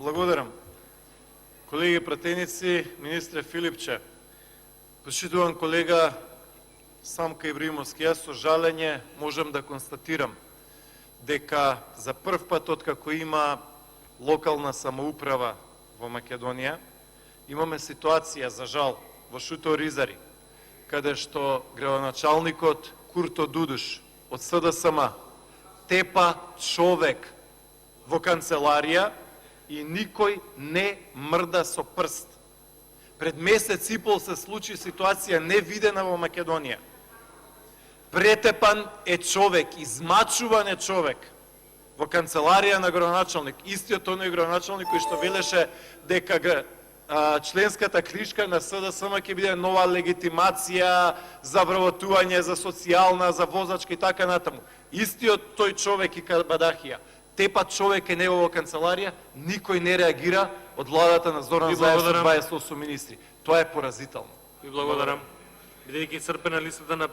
Благодарам. Колеги пратеници, министре Филипче, почитуван колега Самка Ибрахимовски, јас со жалење можам да констатирам дека за прв пат откако има локална самоуправа во Македонија, имаме ситуација, за жал, во Шуто Ризари, каде што градоначалникот Курто Дудуш од СДСМ тепа човек во канцеларија и никој не мрда со прст. Пред месец и пол се случи ситуација невидена во Македонија. Претепан е човек, измачуван е човек во канцеларија на градоначалник. Истиот оној градоначалник кој што велеше дека членската книжка на СДСМ ќе биде нова легитимација за вработување, за социјална, за возачка и така натаму. Истиот тој човек и Кабадахија тепа човек е него во канцеларија, никој не реагира од владата на Зоран Заев со 28 министри. Тоа е поразително. Ви благодарам. Бидејќи исцрпена листата на